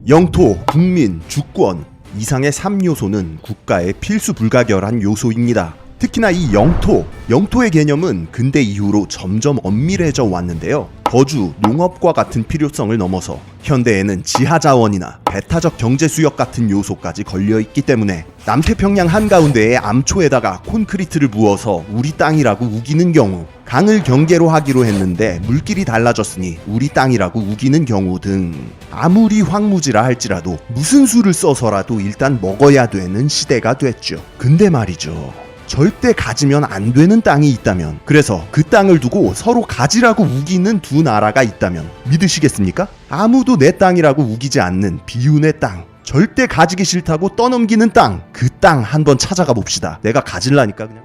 영토, 국민, 주권 이상의 3요소는 국가의 필수 불가결한 요소입니다. 특히나 이 영토의 개념은 근대 이후로 점점 엄밀해져 왔는데요. 거주, 농업과 같은 필요성을 넘어서 현대에는 지하자원이나 배타적 경제 수역 같은 요소까지 걸려있기 때문에 남태평양 한가운데의 암초에다가 콘크리트를 부어서 우리 땅이라고 우기는 경우, 강을 경계로 하기로 했는데 물길이 달라졌으니 우리 땅이라고 우기는 경우 등 아무리 황무지라 할지라도 무슨 수를 써서라도 일단 먹어야 되는 시대가 됐죠. 근데 말이죠, 절대 가지면 안 되는 땅이 있다면, 그래서 그 땅을 두고 서로 가지라고 우기는 두 나라가 있다면 믿으시겠습니까? 아무도 내 땅이라고 우기지 않는 비운의 땅, 절대 가지기 싫다고 떠넘기는 땅, 그 땅 한번 찾아가 봅시다. 내가 가질라니까 그냥.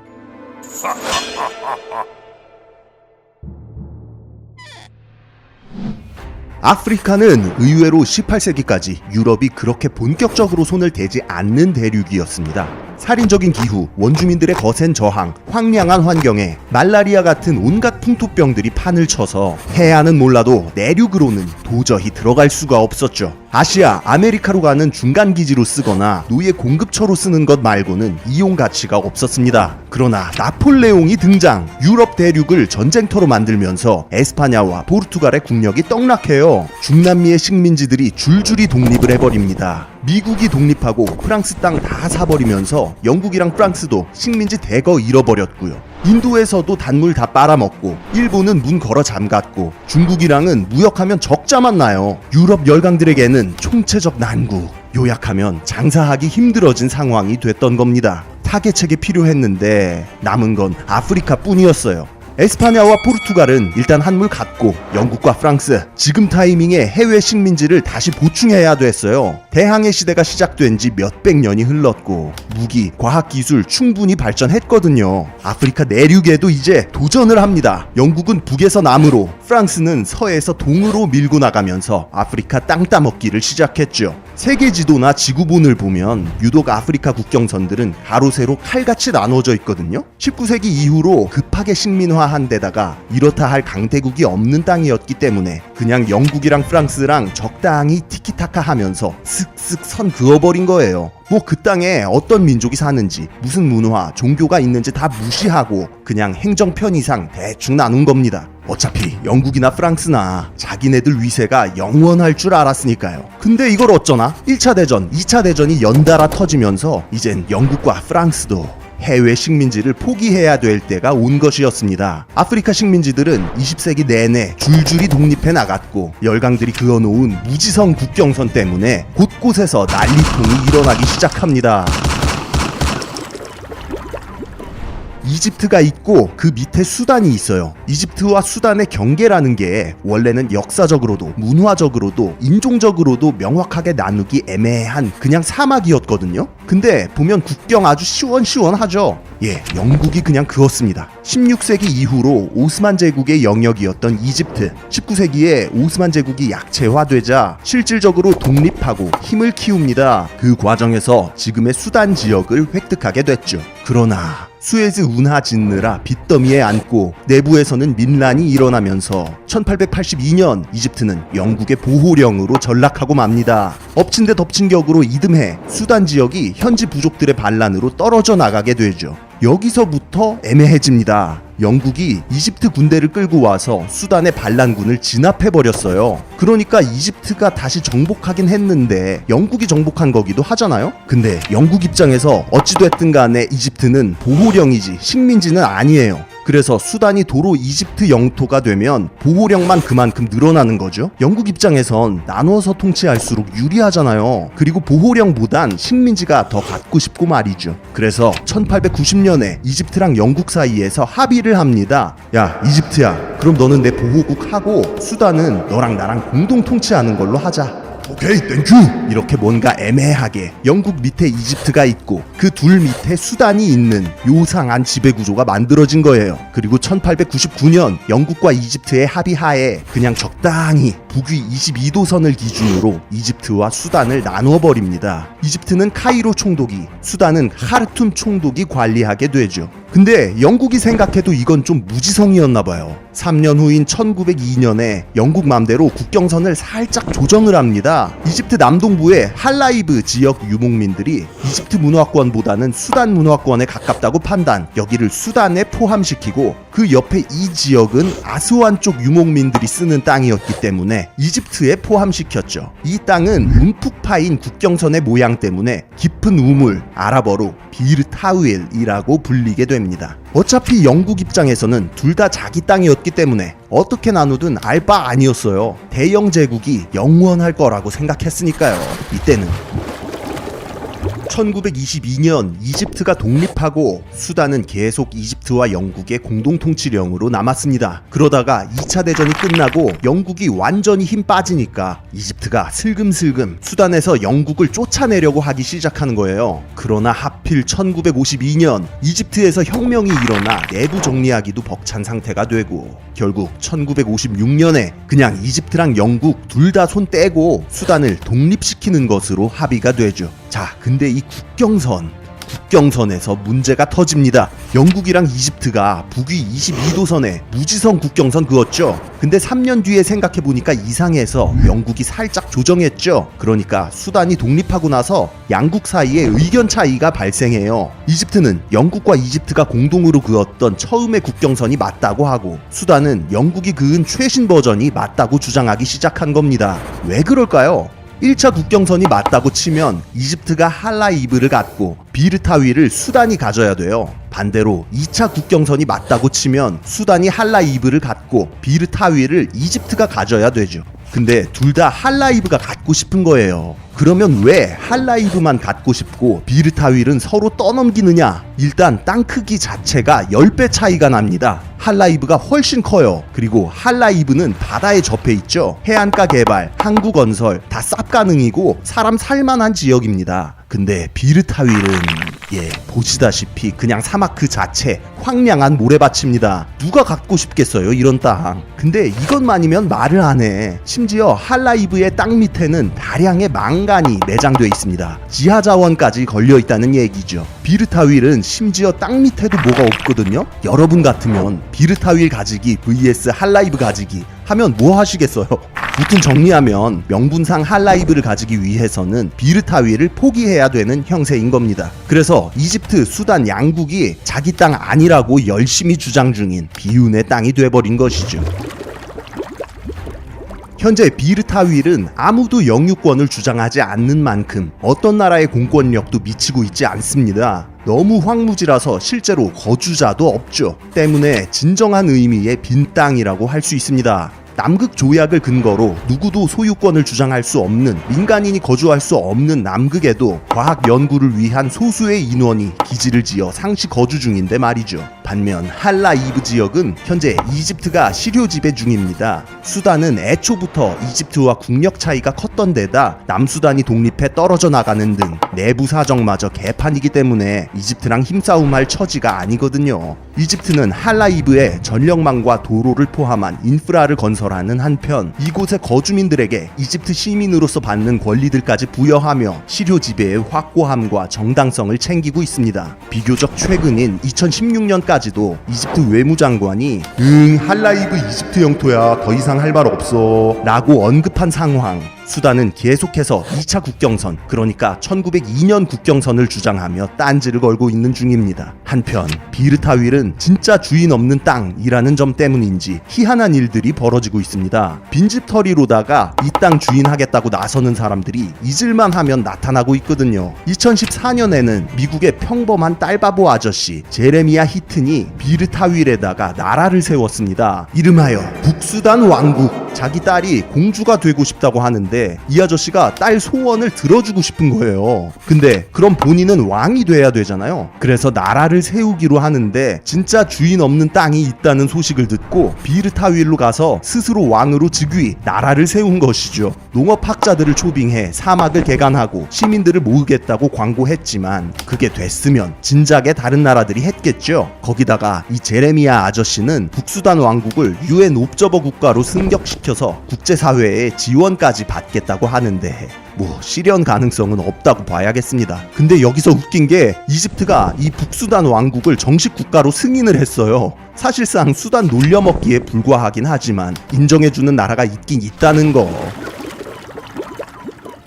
아프리카는 의외로 18세기까지 유럽이 그렇게 본격적으로 손을 대지 않는 대륙이었습니다. 살인적인 기후, 원주민들의 거센 저항, 황량한 환경에 말라리아 같은 온갖 풍토병들이 판을 쳐서 해안은 몰라도 내륙으로는 도저히 들어갈 수가 없었죠. 아시아, 아메리카로 가는 중간기지로 쓰거나 노예 공급처로 쓰는 것 말고는 이용 가치가 없었습니다. 그러나 나폴레옹이 등장, 유럽 대륙을 전쟁터로 만들면서 에스파냐와 포르투갈의 국력이 떡락해요. 중남미의 식민지들이 줄줄이 독립을 해버립니다. 미국이 독립하고 프랑스 땅 다 사버리면서 영국이랑 프랑스도 식민지 대거 잃어버렸고요. 인도에서도 단물 다 빨아먹고, 일본은 문 걸어 잠갔고, 중국이랑은 무역하면 적자만 나요. 유럽 열강들에게는 총체적 난구, 요약하면 장사하기 힘들어진 상황이 됐던 겁니다. 타개책이 필요했는데 남은 건 아프리카 뿐이었어요. 에스파냐와 포르투갈은 일단 한물 갔고, 영국과 프랑스, 지금 타이밍에 해외 식민지를 다시 보충해야 됐어요. 대항해 시대가 시작된 지 몇백 년이 흘렀고 무기, 과학기술 충분히 발전했거든요. 아프리카 내륙에도 이제 도전을 합니다. 영국은 북에서 남으로, 프랑스는 서에서 동으로 밀고 나가면서 아프리카 땅 따먹기를 시작했죠. 세계 지도나 지구본을 보면 유독 아프리카 국경선들은 가로 세로 칼같이 나눠져 있거든요. 19세기 이후로 급하게 식민화한 데다가 이렇다 할 강대국이 없는 땅이었기 때문에 그냥 영국이랑 프랑스랑 적당히 티키타카 하면서 슥슥 선 그어버린 거예요. 뭐 그 땅에 어떤 민족이 사는지, 무슨 문화, 종교가 있는지 다 무시하고 그냥 행정 편의상 대충 나눈 겁니다. 어차피 영국이나 프랑스나 자기네들 위세가 영원할 줄 알았으니까요. 근데 이걸 어쩌나? 1차 대전, 2차 대전이 연달아 터지면서 이젠 영국과 프랑스도 해외 식민지를 포기해야 될 때가 온 것이었습니다. 아프리카 식민지들은 20세기 내내 줄줄이 독립해 나갔고, 열강들이 그어놓은 무지성 국경선 때문에 곳곳에서 난리통이 일어나기 시작합니다. 이집트가 있고 그 밑에 수단이 있어요. 이집트와 수단의 경계라는 게 원래는 역사적으로도 문화적으로도 인종적으로도 명확하게 나누기 애매한 그냥 사막이었거든요. 근데 보면 국경 아주 시원시원하죠. 예, 영국이 그냥 그었습니다. 16세기 이후로 오스만 제국의 영역이었던 이집트, 19세기에 오스만 제국이 약체화되자 실질적으로 독립하고 힘을 키웁니다. 그 과정에서 지금의 수단 지역을 획득하게 됐죠. 그러나 수에즈 운하 짓느라 빚더미에 앉고 내부에서는 민란이 일어나면서 1882년 이집트는 영국의 보호령으로 전락하고 맙니다. 엎친 데 덮친 격으로 이듬해 수단 지역이 현지 부족들의 반란으로 떨어져 나가게 되죠. 여기서부터 애매해집니다. 영국이 이집트 군대를 끌고 와서 수단의 반란군을 진압해버렸어요. 그러니까 이집트가 다시 정복하긴 했는데 영국이 정복한 거기도 하잖아요? 근데 영국 입장에서 어찌됐든 간에 이집트는 보호령이지 식민지는 아니에요. 그래서 수단이 도로 이집트 영토가 되면 보호령만 그만큼 늘어나는 거죠. 영국 입장에선 나눠서 통치할수록 유리하잖아요. 그리고 보호령보단 식민지가 더 갖고 싶고 말이죠. 그래서 1890년에 이집트랑 영국 사이에서 합의를 합니다. 야, 이집트야, 그럼 너는 내 보호국 하고 수단은 너랑 나랑 공동 통치하는 걸로 하자. 오케이, 땡큐! 이렇게 뭔가 애매하게 영국 밑에 이집트가 있고 그 둘 밑에 수단이 있는 요상한 지배구조가 만들어진 거예요. 그리고 1899년 영국과 이집트의 합의하에 그냥 적당히 북위 22도선을 기준으로 이집트와 수단을 나누어버립니다. 이집트는 카이로 총독이, 수단은 하르툼 총독이 관리하게 되죠. 근데 영국이 생각해도 이건 좀 무지성이었나봐요. 3년 후인 1902년에 영국 맘대로 국경선을 살짝 조정을 합니다. 이집트 남동부의 할라이브 지역 유목민들이 이집트 문화권보다는 수단 문화권에 가깝다고 판단, 여기를 수단에 포함시키고 그 옆에 이 지역은 아스완 쪽 유목민들이 쓰는 땅이었기 때문에 이집트에 포함시켰죠. 이 땅은 움푹 파인 국경선의 모양 때문에 깊은 우물, 아랍어로 비르타윌이라고 불리게 됩니다. 어차피 영국 입장에서는 둘 다 자기 땅이었기 때문에 어떻게 나누든 알 바 아니었어요. 대영 제국이 영원할 거라고 생각했으니까요. 이때는 1922년 이집트가 독립하고 수단은 계속 이집트와 영국의 공동통치령으로 남았습니다. 그러다가 2차 대전이 끝나고 영국이 완전히 힘 빠지니까 이집트가 슬금슬금 수단에서 영국을 쫓아내려고 하기 시작하는 거예요. 그러나 하필 1952년 이집트에서 혁명이 일어나 내부 정리하기도 벅찬 상태가 되고 결국 1956년에 그냥 이집트랑 영국 둘 다 손 떼고 수단을 독립시키는 것으로 합의가 되죠. 자, 근데 이 국경선에서 문제가 터집니다. 영국이랑 이집트가 북위 22도선에 무지성 국경선 그었죠. 근데 3년 뒤에 생각해보니까 이상해서 영국이 살짝 조정했죠. 그러니까 수단이 독립하고 나서 양국 사이에 의견 차이가 발생해요. 이집트는 영국과 이집트가 공동으로 그었던 처음의 국경선이 맞다고 하고 수단은 영국이 그은 최신 버전이 맞다고 주장하기 시작한 겁니다. 왜 그럴까요? 1차 국경선이 맞다고 치면 이집트가 할라이브를 갖고 비르타위를 수단이 가져야 돼요. 반대로 2차 국경선이 맞다고 치면 수단이 할라이브를 갖고 비르타위를 이집트가 가져야 되죠. 근데 둘 다 할라이브가 갖고 싶은 거예요. 그러면 왜 할라이브만 갖고 싶고 비르타윌은 서로 떠넘기느냐? 일단 땅 크기 자체가 10배 차이가 납니다. 할라이브가 훨씬 커요. 그리고 할라이브는 바다에 접해 있죠. 해안가 개발, 항구 건설 다 쌉 가능이고 사람 살만한 지역입니다. 근데 비르타윌은 보시다시피 그냥 사막 그 자체 황량한 모래밭입니다. 누가 갖고 싶겠어요 이런 땅. 근데 이것만이면 말을 안 해. 심지어 할라이브의 땅 밑에는 다량의 망간이 내장되어 있습니다. 지하자원까지 걸려있다는 얘기죠. 비르타윌은 심지어 땅 밑에도 뭐가 없거든요. 여러분 같으면 비르타윌 가지기 vs 할라이브 가지기 하면 뭐 하시겠어요? 무튼 정리하면 명분상 할라이브를 가지기 위해서는 비르타윌을 포기해야 되는 형세인 겁니다. 그래서 이집트, 수단 양국이 자기 땅 아니라고 열심히 주장 중인 비운의 땅이 돼버린 것이죠. 현재 비르타윌은 아무도 영유권을 주장하지 않는 만큼 어떤 나라의 공권력도 미치고 있지 않습니다. 너무 황무지라서 실제로 거주자도 없죠. 때문에 진정한 의미의 빈 땅이라고 할 수 있습니다. 남극 조약을 근거로 누구도 소유권을 주장할 수 없는, 민간인이 거주할 수 없는 남극에도 과학 연구를 위한 소수의 인원이 기지를 지어 상시 거주 중인데 말이죠. 반면 할라이브 지역은 현재 이집트가 시료 지배 중입니다. 수단은 애초부터 이집트와 국력 차이가 컸던 데다 남수단이 독립해 떨어져 나가는 등 내부 사정마저 개판이기 때문에 이집트랑 힘싸움할 처지가 아니거든요. 이집트는 할라이브에 전력망과 도로를 포함한 인프라를 건설하는 한편 이곳의 거주민들에게 이집트 시민으로서 받는 권리들까지 부여하며 시료 지배의 확고함과 정당성을 챙기고 있습니다. 비교적 최근인 2016년까지도 이집트 외무장관이 할라이브 이집트 영토야, 더 이상 할 말 없어 라고 언급한 상황. 수단은 계속해서 2차 국경선, 그러니까 1902년 국경선을 주장하며 딴지를 걸고 있는 중입니다. 한편 비르타윌은 진짜 주인 없는 땅이라는 점 때문인지 희한한 일들이 벌어지고 있습니다. 빈집털이로다가 이 땅 주인하겠다고 나서는 사람들이 잊을만 하면 나타나고 있거든요. 2014년에는 미국의 평범한 딸바보 아저씨 제레미야 히튼이 비르타윌에다가 나라를 세웠습니다. 이름하여 북수단 왕국. 자기 딸이 공주가 되고 싶다고 하는데 이 아저씨가 딸 소원을 들어주고 싶은 거예요. 근데 그럼 본인은 왕이 돼야 되잖아요. 그래서 나라를 세우기로 하는데 진짜 주인 없는 땅이 있다는 소식을 듣고 비르타윌로 가서 스스로 왕으로 즉위, 나라를 세운 것이죠. 농업학자들을 초빙해 사막을 개간하고 시민들을 모으겠다고 광고했지만 그게 됐으면 진작에 다른 나라들이 했겠죠. 거기다가 이 제레미야 아저씨는 북수단 왕국을 UN 옵저버 국가로 승격시켰습니다. 해방시켜서 국제사회의 지원까지 받겠다고 하는데 뭐 실현 가능성은 없다고 봐야겠습니다. 근데 여기서 웃긴 게 이집트가 이 북수단 왕국을 정식 국가로 승인을 했어요. 사실상 수단 놀려먹기에 불과하긴 하지만 인정해주는 나라가 있긴 있다는 거.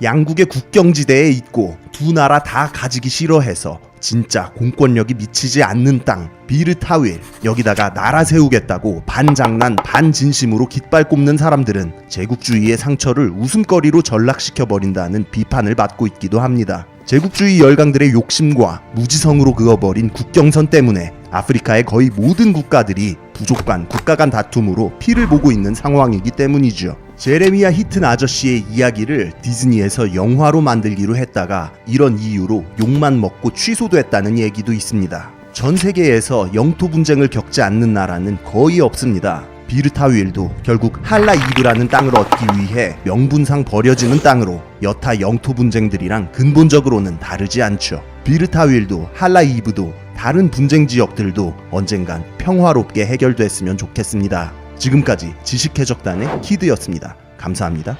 양국의 국경지대에 있고 두 나라 다 가지기 싫어해서 진짜 공권력이 미치지 않는 땅 비르타윌, 여기다가 나라 세우겠다고 반장난 반진심으로 깃발 꼽는 사람들은 제국주의의 상처를 웃음거리로 전락시켜버린다는 비판을 받고 있기도 합니다. 제국주의 열강들의 욕심과 무지성으로 그어버린 국경선 때문에 아프리카의 거의 모든 국가들이 부족 간 국가 간 다툼으로 피를 보고 있는 상황이기 때문이죠. 제레미야 히튼 아저씨의 이야기를 디즈니에서 영화로 만들기로 했다가 이런 이유로 욕만 먹고 취소됐다는 얘기도 있습니다. 전 세계에서 영토 분쟁을 겪지 않는 나라는 거의 없습니다. 비르타윌도 결국 할라이브라는 땅을 얻기 위해 명분상 버려지는 땅으로 여타 영토 분쟁들이랑 근본적으로는 다르지 않죠. 비르타윌도 할라이브도 다른 분쟁 지역들도 언젠간 평화롭게 해결됐으면 좋겠습니다. 지금까지 지식해적단의 키드였습니다. 감사합니다.